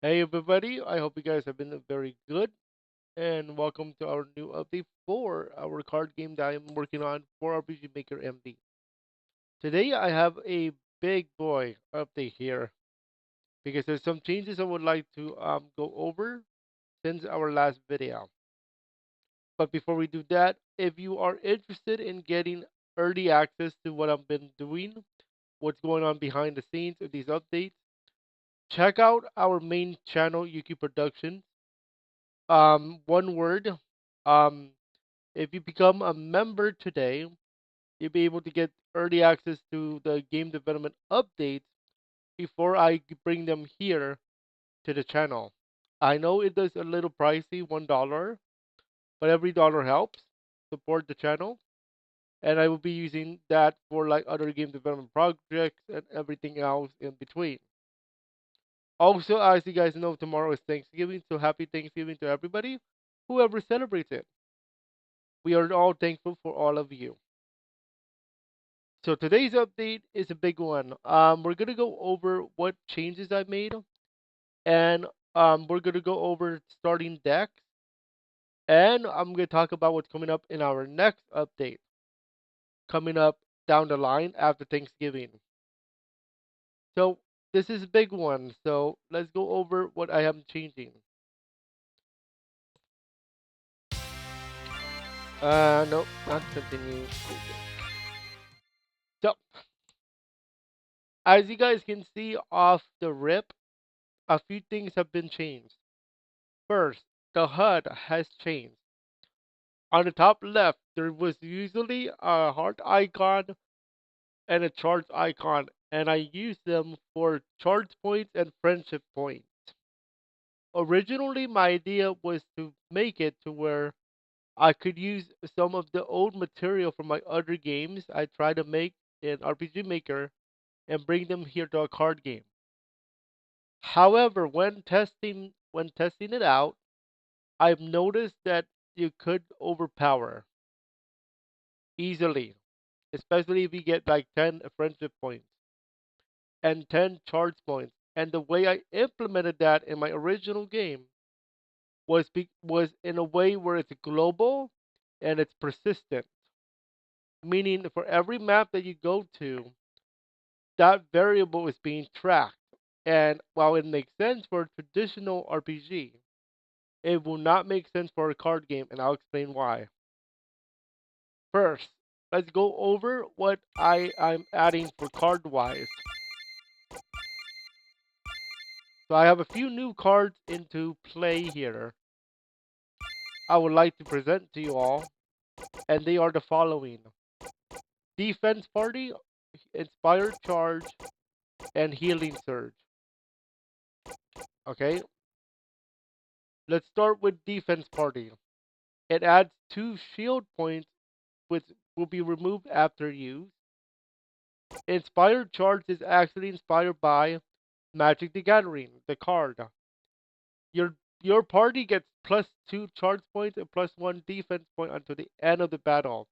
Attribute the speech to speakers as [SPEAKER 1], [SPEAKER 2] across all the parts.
[SPEAKER 1] Hey everybody, I hope you guys have been very good and welcome to our new update for our card game that I'm working on for RPG Maker MD. Today I have a big boy update here because there's some changes I would like to go over since our last video. But before we do that, if you are interested in getting early access to what I've been doing, what's going on behind the scenes of these updates, check out our main channel, Yuki Productions. One word. Um, if you become a member today, you'll be able to get early access to the game development updates before I bring them here to the channel. I know it is a little pricey, $1, but every dollar helps support the channel, and I will be using that for like other game development projects and everything else in between. Also, as you guys know, tomorrow is Thanksgiving, so happy Thanksgiving to everybody, whoever celebrates it. We are all thankful for all of you. So today's update is a big one. We're gonna go over what changes I made, and we're gonna go over starting decks, and I'm gonna talk about what's coming up in our next update, coming up down the line after Thanksgiving. So this is a big one. So let's go over what I am changing. No, not continue. So as you guys can see off the rip, a few things have been changed. First, the HUD has changed. On the top left, there was usually a heart icon and a charge icon, and I used them for charge points and friendship points. Originally, my idea was to make it to where I could use some of the old material from my other games I tried to make in RPG Maker and bring them here to a card game. However, when testing it out, I've noticed that you could overpower easily, especially if you get like 10 friendship points and 10 charge points. And the way I implemented that in my original game was in a way where it's global and it's persistent, meaning for every map that you go to, that variable is being tracked. And while it makes sense for a traditional RPG, it will not make sense for a card game, and I'll explain why. First, let's go over what I'm adding for card wise. So I have a few new cards into play here I would like to present to you all, and they are the following: Defense Party, Inspired Charge, and Healing Surge. Okay, let's start with Defense Party. It adds 2 shield points, which will be removed after use. Inspired Charge is actually inspired by Magic the Gathering, the card. Your party gets +2 charge points and +1 defense point until the end of the battle.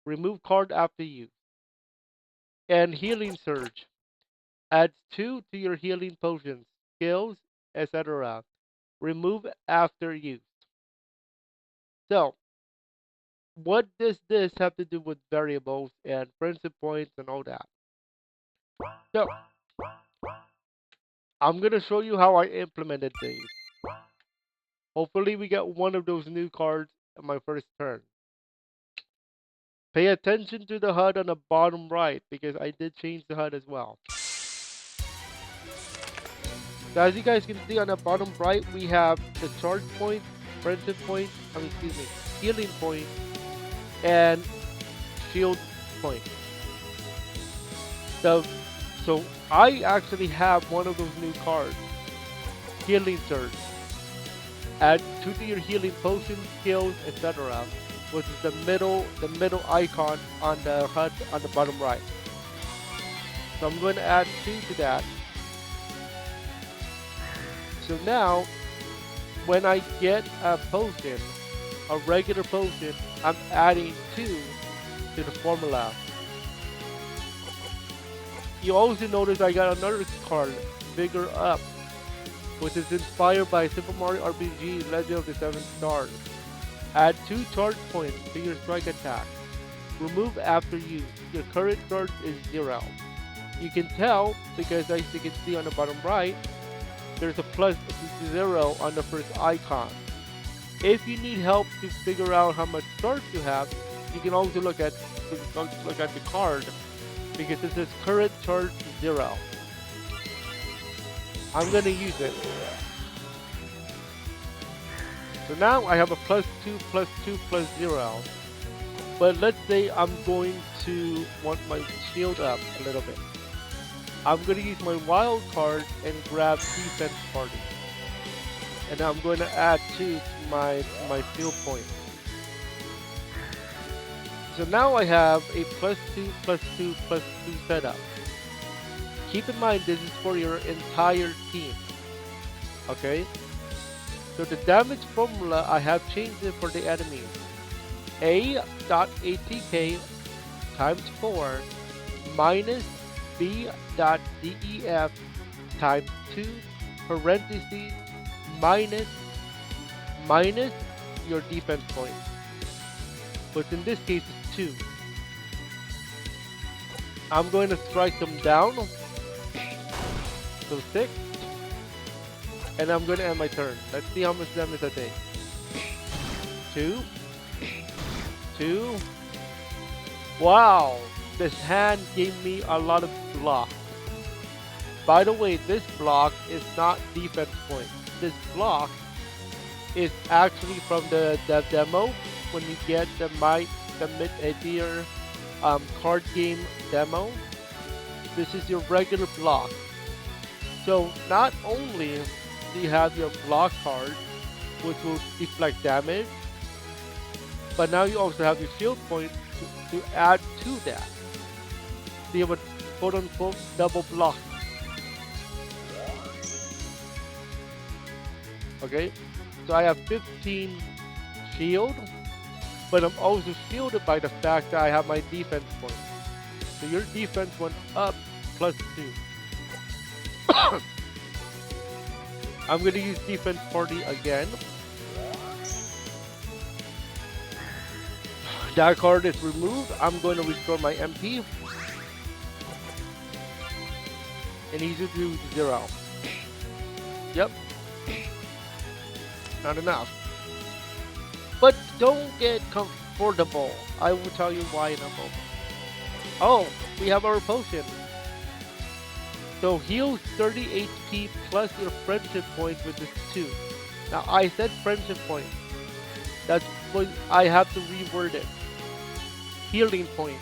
[SPEAKER 1] Remove card after use. And Healing Surge adds 2 to your healing potions, skills, etc. Remove after use. So, what does this have to do with variables and friendship points and all that? So, I'm going to show you how I implemented these. Hopefully, we get one of those new cards on my first turn. Pay attention to the HUD on the bottom right because I did change the HUD as well. So as you guys can see on the bottom right, we have the charge point, friendship point, excuse me, healing point, and shield point. So, so I actually have one of those new cards, Healing Surge. Add 2 to your healing potions, skills, etc., which is the middle icon on the HUD on the bottom right. So I'm going to add 2 to that. So now, when I get a potion, a regular potion, I'm adding 2 to the formula. You also notice I got another card, Bigger Up. which is inspired by Super Mario RPG Legend of the Seven Stars. Add 2 charge points to your strike attack. Remove after use. Your current charge is 0. You can tell because as you can see on the bottom right, there's a plus 0 on the first icon. If you need help to figure out how much charge you have, you can also look at the card because it says current charge 0. I'm gonna use it. So now I have a plus 2, plus 2, plus 0. But let's say I'm going to want my shield up a little bit. I'm going to use my wild card and grab defense party. And I'm going to add 2 to my field point. So now I have a plus 2, plus 2, plus 2 setup. Keep in mind this is for your entire team. Okay? So the damage formula, I have changed it for the enemies. A.ATK times 4 minus B.DEF times 2 parentheses minus your defense point. But in this case it's 2. I'm going to strike them down. So 6. And I'm going to end my turn. Let's see how much damage I take. 2. 2. Wow! This hand gave me a lot of block. By the way, this block is not defense point. This block is actually from the demo when you get the mid-tier card game demo. This is your regular block. So not only do you have your block card, which will deflect damage, but now you also have your shield point to add to that. So you have a quote-unquote double block. Okay, so I have 15 shield, but I'm also shielded by the fact that I have my defense point. So your defense went up plus 2. I'm going to use defense party again. That card is removed. I'm going to restore my MP. And he's to do 0. Yep. Not enough. But don't get comfortable. I will tell you why in a moment. Oh, we have our potion. So heals 30 HP plus your friendship point, which is 2. Now I said friendship point. That's what I have to reword it. Healing point.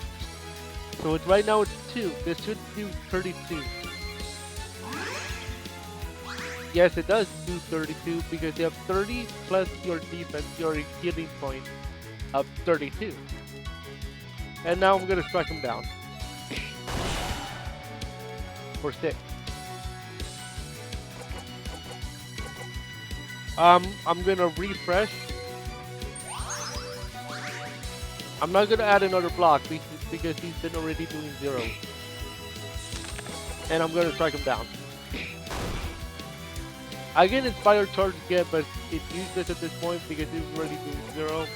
[SPEAKER 1] So it's right now it's 2. This should do 32. Yes, it does do 32 because you have 30 plus your defense, your healing point of 32. And now I'm gonna strike him down for 6. I'm gonna refresh. I'm not gonna add another block because he's been already doing 0. And I'm gonna strike him down. I can inspire charge again, but it's useless at this point because he's already doing 0.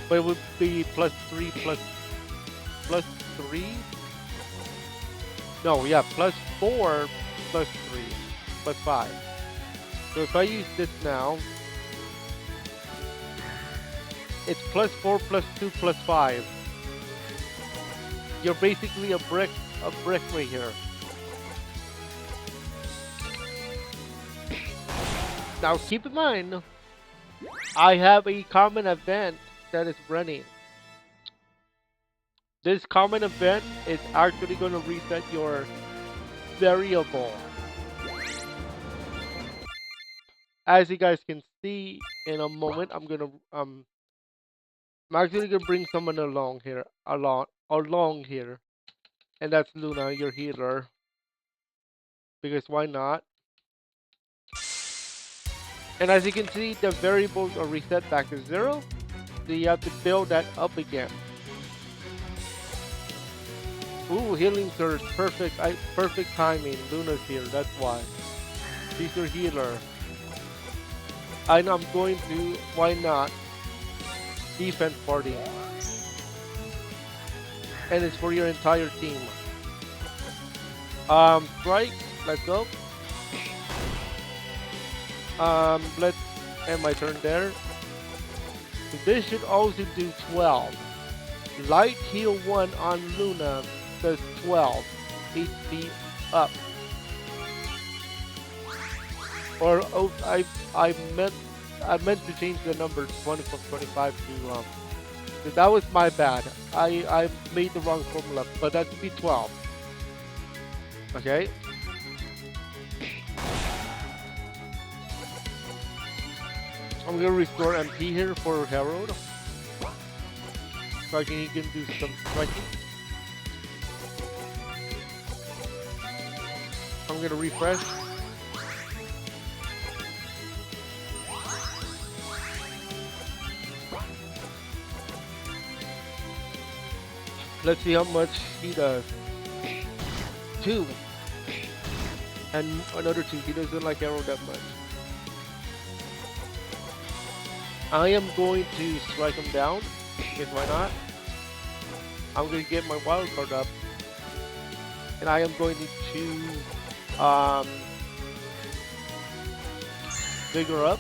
[SPEAKER 1] But it would be plus 3 plus 3. No, yeah, plus 4 plus 3 plus 5. So if I use this now, it's plus 4 plus 2 plus 5. You're basically a brick right here. Now keep in mind, I have a common event that is running. This common event is actually going to reset your variable. As you guys can see in a moment, I'm actually gonna bring someone along here, and that's Luna, your healer. Because why not? And as you can see, the variables are reset back to 0. So you have to build that up again. Ooh, healing surge, perfect timing. Luna's here, that's why. She's your healer. And I'm going to, why not, defense party. And it's for your entire team. Strike, let's go. Let's end my turn there. So this should also do 12. Light heal 1 on Luna does 12 HP up. Or oh, I meant I meant to change the number 20 plus 25 to that was my bad. I made the wrong formula, but that should be 12. Okay. I'm gonna restore MP here for Herald. So he can do some striking. I'm gonna refresh. Let's see how much he does. 2. And another 2. He doesn't like arrow that much. I am going to strike him down. Because why not? I'm going to get my wild card up. And I am going to vigor up.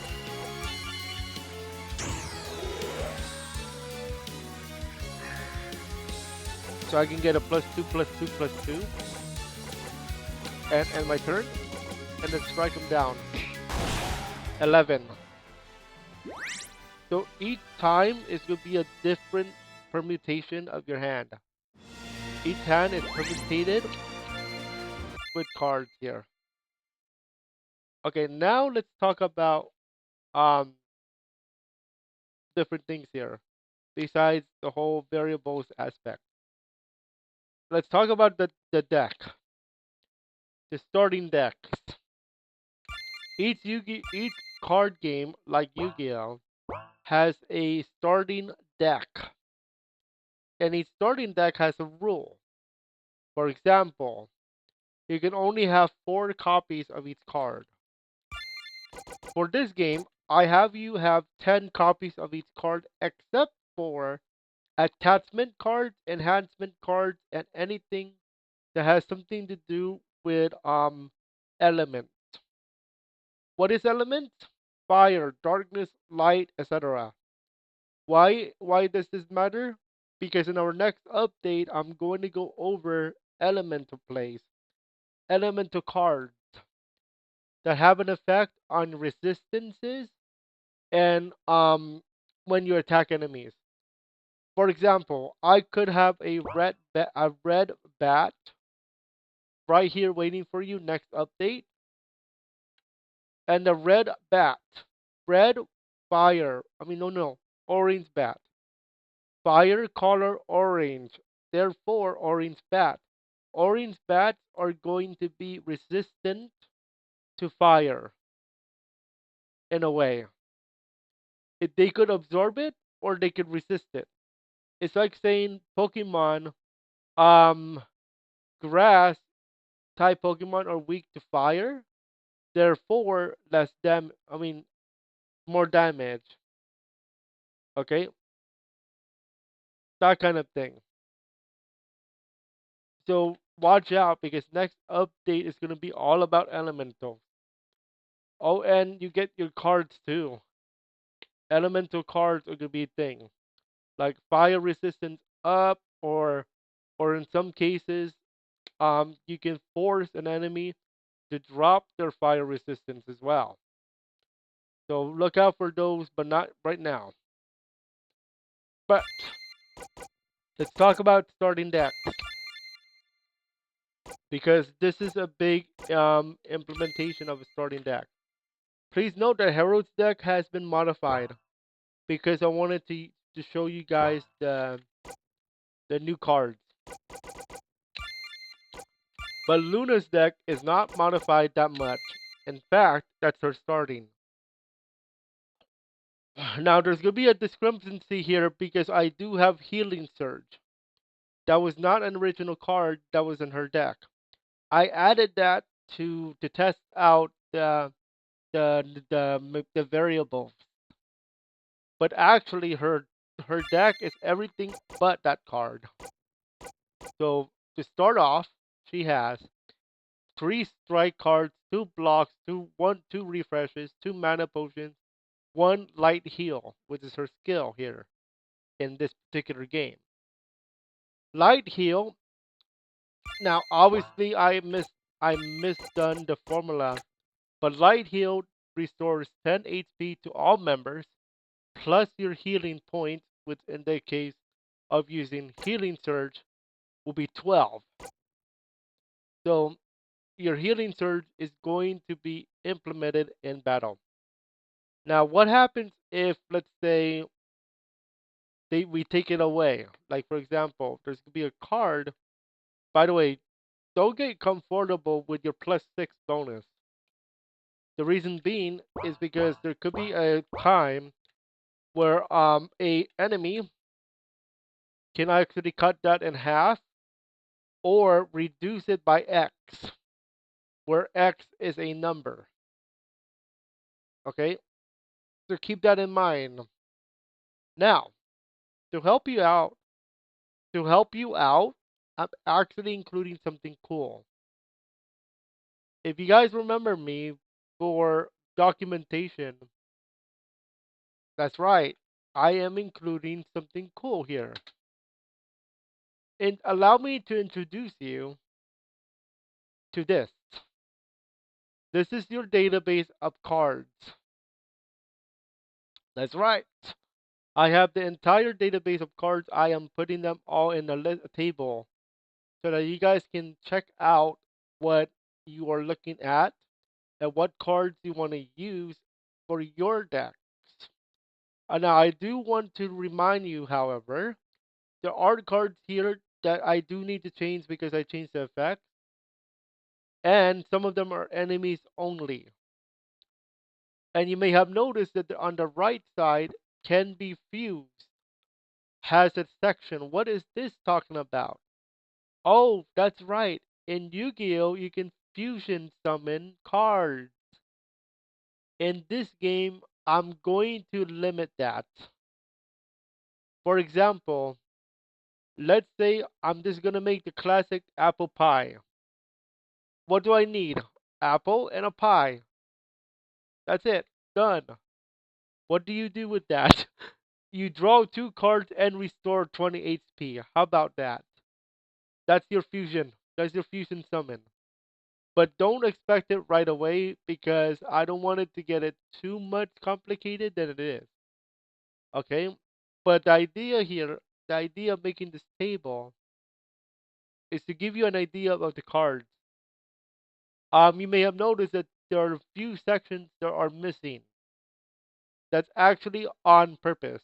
[SPEAKER 1] So I can get a +2, +2, +2. And my turn. And then strike him down. 11. So each time is going to be a different permutation of your hand. Each hand is permutated with cards here. Okay, now let's talk about um different things here besides the whole variables aspect. Let's talk about the deck. The starting decks. Each card game like Yu-Gi-Oh has a starting deck. And each starting deck has a rule. For example, you can only have 4 copies of each card. For this game, I have you have 10 copies of each card except for attachment cards, enhancement cards, and anything that has something to do with element. What is element? Fire, darkness, light, etc. Why does this matter? Because in our next update, I'm going to go over elemental plays, elemental cards that have an effect on resistances and when you attack enemies. For example, I could have a red bat right here waiting for you next update, and the red bat, red fire. I mean no, orange bat, fire color orange. Therefore, orange bat. Orange bats are going to be resistant to fire in a way. If they could absorb it or they could resist it. It's like saying Pokemon, um, grass type Pokemon are weak to fire, therefore more damage. Okay, that kind of thing. So watch out because next update is gonna be all about elemental. Oh, and you get your cards too. Elemental cards are gonna be a thing, like fire resistance up, or in some cases, you can force an enemy to drop their fire resistance as well. So look out for those, but not right now. But let's talk about starting decks because this is a big implementation of a starting deck. Please note that Herald's deck has been modified because I wanted to show you guys the new cards. But Luna's deck is not modified that much. In fact, that's her starting. Now there's gonna be a discrepancy here because I do have Healing Surge. That was not an original card that was in her deck. I added that to test out the variables, but actually her deck is everything but that card. So to start off, she has three strike cards, two blocks, two refreshes, two mana potions, one light heal, which is her skill here in this particular game. Light heal. Now, obviously, I misdone the formula, but light heal restores 10 HP to all members plus your healing points, which in the case of using healing surge will be 12. So your healing surge is going to be implemented in battle. Now, what happens if, let's say, we take it away? Like, for example, there's going to be a card. By the way, don't get comfortable with your +6 bonus. The reason being is because there could be a time where a enemy can actually cut that in half or reduce it by X, where X is a number. Okay, so keep that in mind. Now, to help you out, to help you out, I'm actually including something cool. If you guys remember me for documentation, that's right. I am including something cool here. And allow me to introduce you to this. This is your database of cards. That's right. I have the entire database of cards. I am putting them all in a table so that you guys can check out what you are looking at and what cards you want to use for your decks. Now, I do want to remind you, however, there are cards here that I do need to change because I changed the effect, and some of them are enemies only. And you may have noticed that on the right side, can be fused has a section. What is this talking about? Oh, that's right. In Yu-Gi-Oh, you can fusion summon cards. In this game, I'm going to limit that. For example, let's say I'm just going to make the classic apple pie. What do I need? Apple and a pie. That's it. Done. What do you do with that? You draw two cards and restore 20 HP. How about that? That's your fusion. That's your fusion summon. But don't expect it right away because I don't want it to get it too much complicated than it is. Okay? But the idea of making this table is to give you an idea of the cards. You may have noticed that there are a few sections that are missing. That's actually on purpose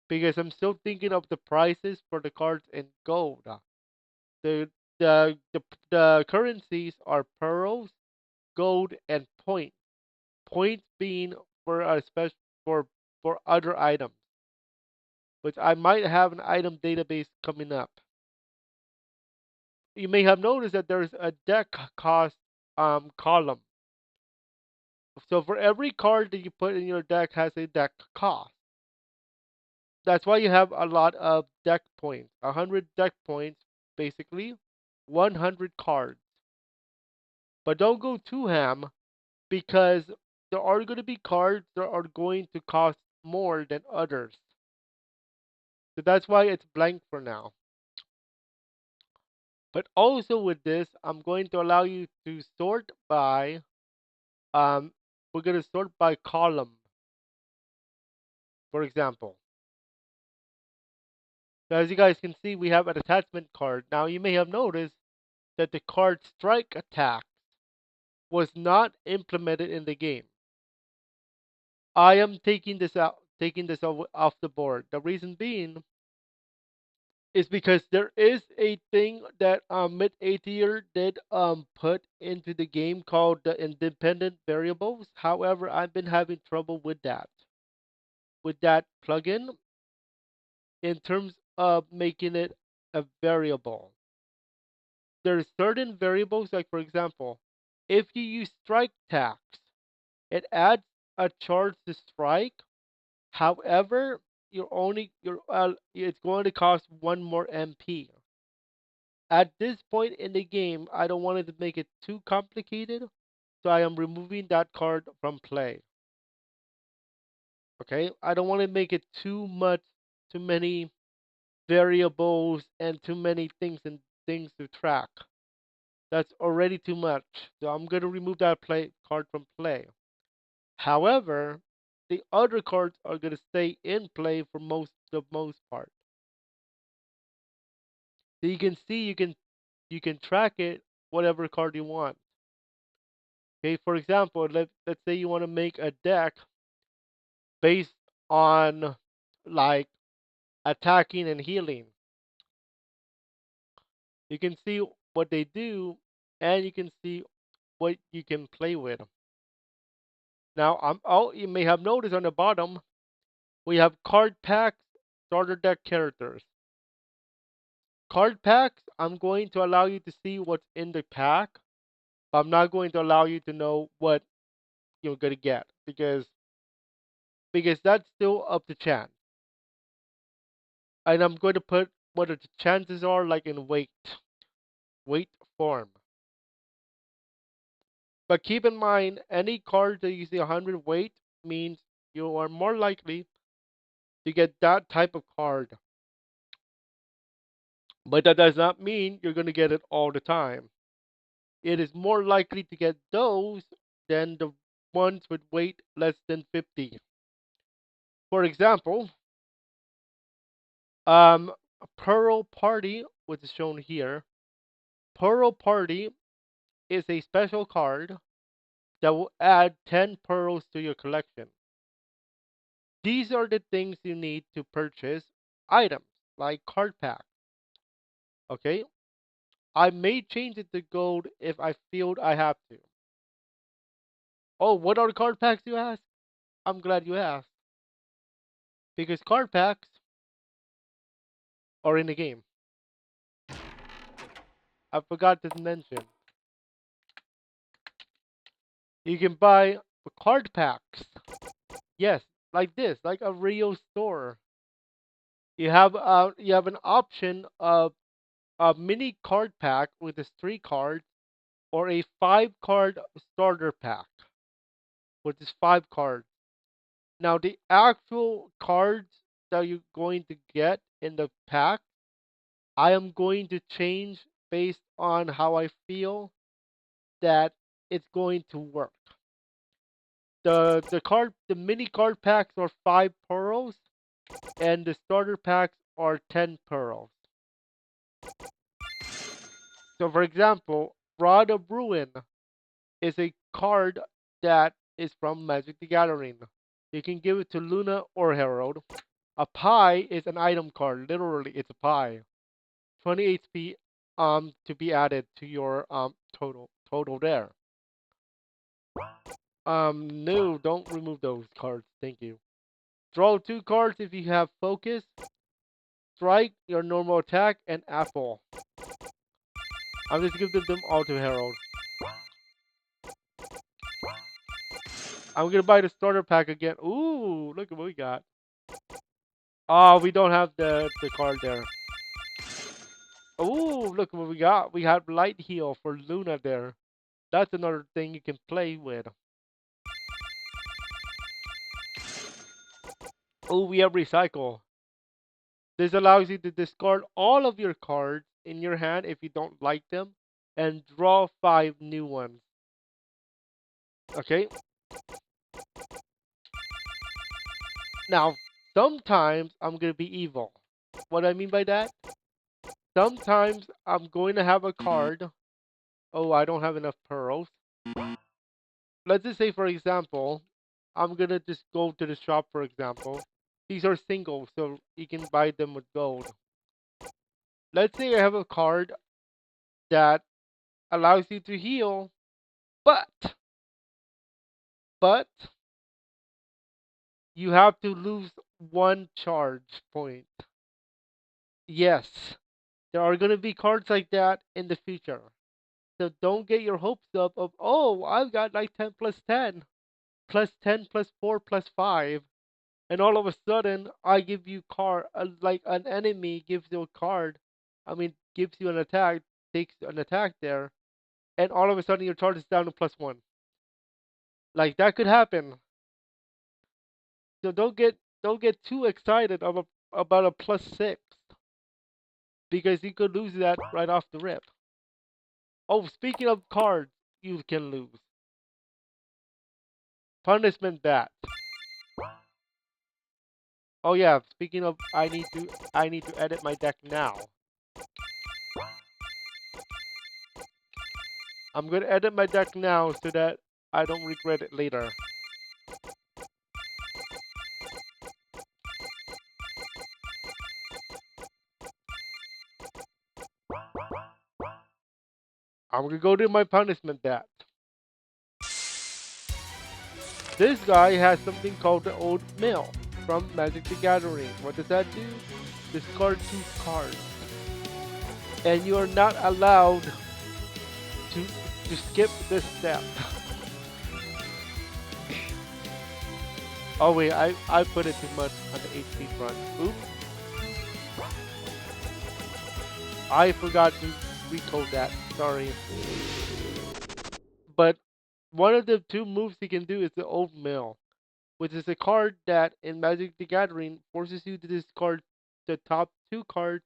[SPEAKER 1] because I'm still thinking of the prices for the cards in gold. The the currencies are pearls, gold, and points. Points being for a special for other items, which I might have an item database coming up. You may have noticed that there's a deck cost column. So for every card that you put in your deck has a deck cost. That's why you have a lot of deck points. 100 deck points, basically, 100 cards. But don't go too ham because there are going to be cards that are going to cost more than others. So that's why it's blank for now. But also with this, I'm going to allow you to sort by, um, we're going to sort by column, for example. So as you guys can see, we have an attachment card. Now you may have noticed that the card strike attack was not implemented in the game. I am taking this off the board. The reason being is because there is a thing that Mid Aether did put into the game called the independent variables. However, I've been having trouble with that plugin in terms of making it a variable. There's certain variables, like for example, If you use strike tax, it adds a charge to strike. However, it's going to cost one more MP. At this point in the game, I don't want it to make it too complicated, so I am removing that card from play. Okay, I don't want to make it too many variables and too many things to track. That's already too much. So I'm going to remove that play card from play. However, the other cards are going to stay in play for the most part. So you can see you can track it whatever card you want. Okay, for example, let's say you want to make a deck based on like attacking and healing. You can see what they do and you can see what you can play with. Now, you may have noticed on the bottom we have card packs, starter deck characters. Card packs, I'm going to allow you to see what's in the pack, but I'm not going to allow you to know what you're going to get because that's still up to chance. And I'm going to put what the chances are like in weight form. But keep in mind, any card that you see 100 weight means you are more likely to get that type of card. But that does not mean you're going to get it all the time. It is more likely to get those than the ones with weight less than 50. For example, um, Pearl Party, which is shown here. Pearl Party is a special card that will add 10 pearls to your collection. These are the things you need to purchase items like card pack. Okay, I may change it to gold if I feel I have to. Oh, what are the card packs you ask? I'm glad you asked because card packs are in the game. I forgot to mention. You can buy card packs. Yes, like this, like a real store. You have an option of a mini card pack with a 3 cards or a 5 card starter pack with this 5 cards. Now the actual cards that you're going to get in the pack, I am going to change based on how I feel that it's going to work. The mini card packs are 5 pearls and the starter packs are 10 pearls. So for example, Rod of Ruin is a card that is from Magic the Gathering. You can give it to Luna or Herald. A pie is an item card. Literally, it's a pie. 20 HP to be added to your total there. No, don't remove those cards. Thank you. Draw 2 cards if you have focus. Strike your normal attack and apple. I'm just giving them all to Herald. I'm gonna buy the starter pack again. Ooh, look at what we got. Oh, we don't have the card there. Ooh, look what we got. We have light heal for Luna there. That's another thing you can play with. Oh, we have recycle. This allows you to discard all of your cards in your hand if you don't like them and draw 5 new ones. Okay? Now, sometimes I'm going to be evil. What I mean by that? Sometimes I'm going to have a card. Oh, I don't have enough pearls. Let's just say, for example, I'm going to just go to the shop, for example. These are singles, so you can buy them with gold. Let's say I have a card that allows you to heal, but but you have to lose 1 charge point. Yes, there are going to be cards like that in the future. So don't get your hopes up of, oh, I've got like 10 plus 10, plus 10 plus 4 plus 5, and all of a sudden I give you card, like an enemy gives you a card, I mean gives you an attack, takes an attack there, and all of a sudden your charge is down to plus 1. Like that could happen. So don't get too excited about a plus 6, because you could lose that right off the rip. Oh, speaking of cards you can lose. Punishment bat. Oh yeah, speaking of, I need to edit my deck now. I'm gonna edit my deck now so that I don't regret it later. I'm gonna go to my punishment bat. This guy has something called the Old Mill from Magic the Gathering. What does that do? Discard 2 cards. And you are not allowed to skip this step. Oh wait, I put it too much on the HP front. Oops. I forgot to recode that. Sorry. But one of the 2 moves he can do is the Old Mill, which is a card that in Magic the Gathering forces you to discard the top 2 cards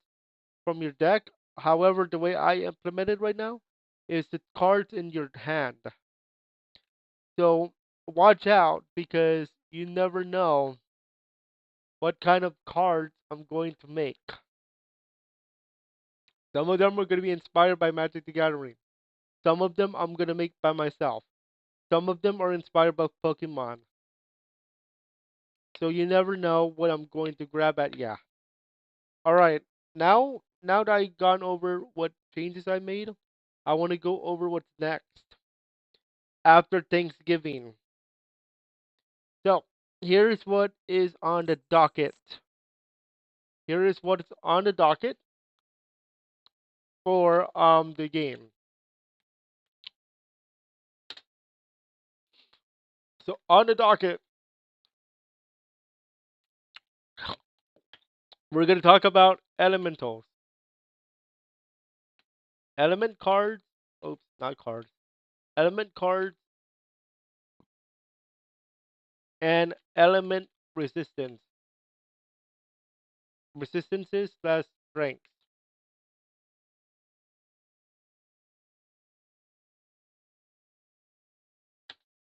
[SPEAKER 1] from your deck. However, the way I implement it right now is the cards in your hand. So watch out, because you never know what kind of cards I'm going to make. Some of them are going to be inspired by Magic the Gathering. Some of them I'm going to make by myself. Some of them are inspired by Pokemon. So you never know what I'm going to grab at. Yeah. All right. Now that I've gone over what changes I made, I want to go over what's next after Thanksgiving. So here's what is on the docket. Here is what's on the docket for the game. So on the docket, we're gonna talk about elementals, element cards. Oops, not cards. Element cards and element resistance, resistances plus strength.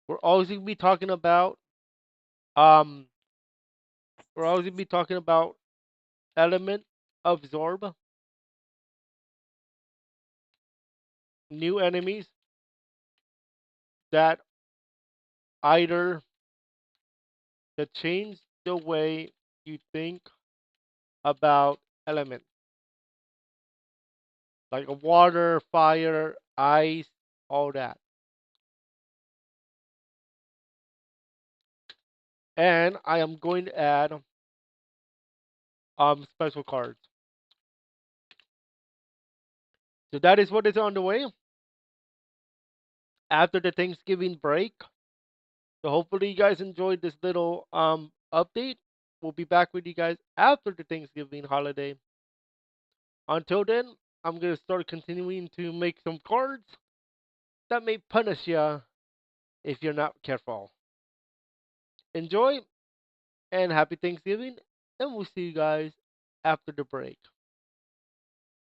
[SPEAKER 1] We're always gonna be talking about um. We're always gonna be talking about element absorb, new enemies that either that change the way you think about elements, like a water, fire, ice, all that. And I am going to add special cards. So that is what is on the way after the Thanksgiving break. So hopefully you guys enjoyed this little update. We'll be back with you guys after the Thanksgiving holiday. Until then, I'm gonna start continuing to make some cards that may punish you if you're not careful. Enjoy and happy Thanksgiving, and we'll see you guys after the break.